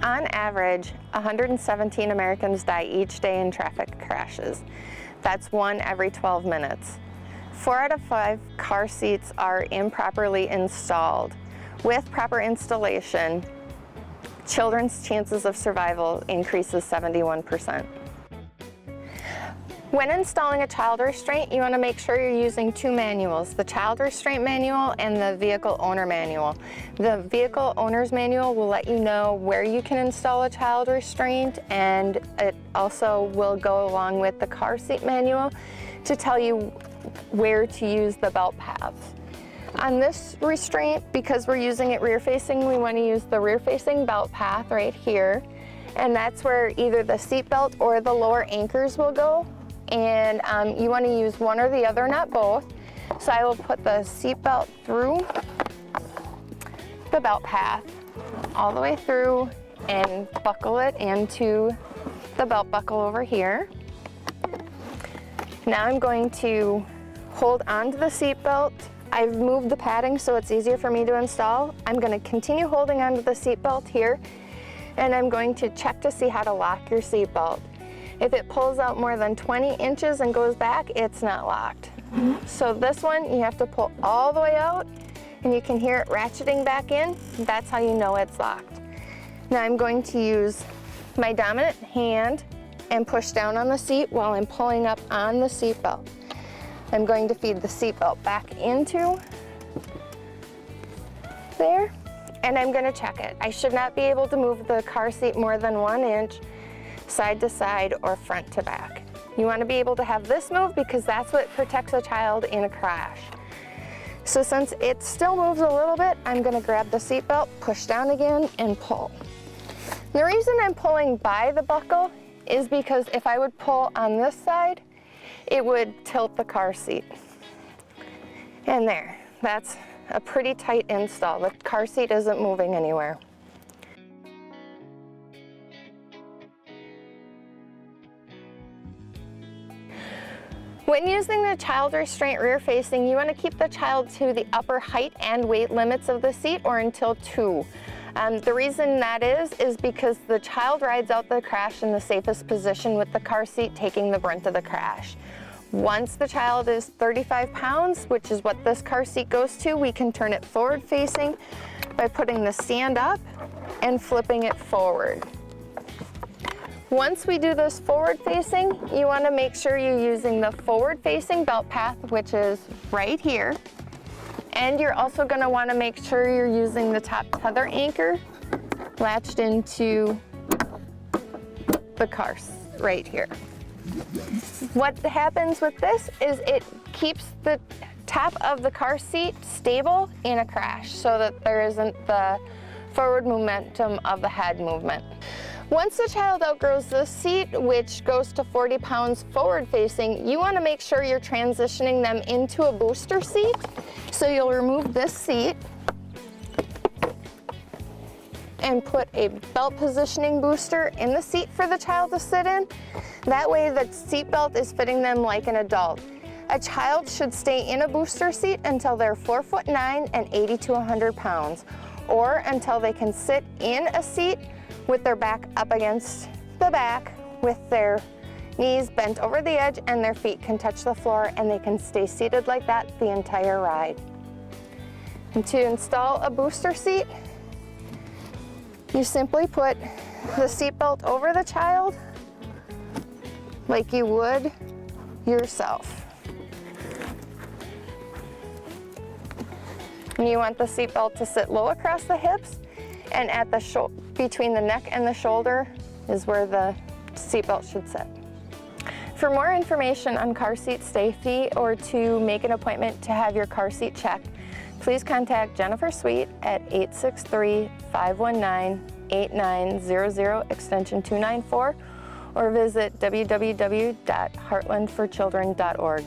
On average, 117 Americans die each day in traffic crashes. That's 1 every 12 minutes. 4 out of 5 car seats are improperly installed. With proper installation, children's chances of survival increases 71%. When installing a child restraint, you want to make sure you're using 2 manuals, the child restraint manual and the vehicle owner manual. The vehicle owner's manual will let you know where you can install a child restraint, and it also will go along with the car seat manual to tell you where to use the belt paths. On this restraint, because we're using it rear facing, we want to use the rear facing belt path right here, and that's where either the seat belt or the lower anchors will go. And you want to use one or the other, not both. So I will put the seat belt through the belt path all the way through and buckle it into the belt buckle over here. Now I'm going to hold onto the seat belt. I've moved the padding so it's easier for me to install. I'm going to continue holding onto the seat belt here, and I'm going to check to see how to lock your seat belt. If it pulls out more than 20 inches and goes back, it's not locked. So this one, you have to pull all the way out, and you can hear it ratcheting back in. That's how you know it's locked. Now I'm going to use my dominant hand and push down on the seat while I'm pulling up on the seat belt. I'm going to feed the seat belt back into there, and I'm going to check it. I should not be able to move the car seat more than 1 inch side to side or front to back. You want to be able to have this move because that's what protects a child in a crash. So since it still moves a little bit, I'm going to grab the seat belt, push down again, and pull. The reason I'm pulling by the buckle is because if I would pull on this side, it would tilt the car seat. And there, that's a pretty tight install. The car seat isn't moving anywhere. When using the child restraint rear facing, you want to keep the child to the upper height and weight limits of the seat, or until 2. The reason that is because the child rides out the crash in the safest position with the car seat taking the brunt of the crash. Once the child is 35 pounds, which is what this car seat goes to, we can turn it forward facing by putting the stand up and flipping it forward. Once we do this forward facing, you want to make sure you're using the forward facing belt path, which is right here. And you're also going to want to make sure you're using the top tether anchor latched into the car right here. What happens with this is it keeps the top of the car seat stable in a crash so that there isn't the forward momentum of the head movement. Once the child outgrows this seat, which goes to 40 pounds forward facing, you want to make sure you're transitioning them into a booster seat. So you'll remove this seat and put a belt positioning booster in the seat for the child to sit in. That way the seat belt is fitting them like an adult. A child should stay in a booster seat until they're 4'9" and 80 to 100 pounds, or until they can sit in a seat with their back up against the back with their knees bent over the edge and their feet can touch the floor, and they can stay seated like that the entire ride. And to install a booster seat, you simply put the seat belt over the child like you would yourself. And you want the seat belt to sit low across the hips, and at the between the neck and the shoulder is where the seat belt should sit. For more information on car seat safety or to make an appointment to have your car seat checked, please contact Jennifer Sweet at 863-519-8900 extension 294, or visit www.heartlandforchildren.org.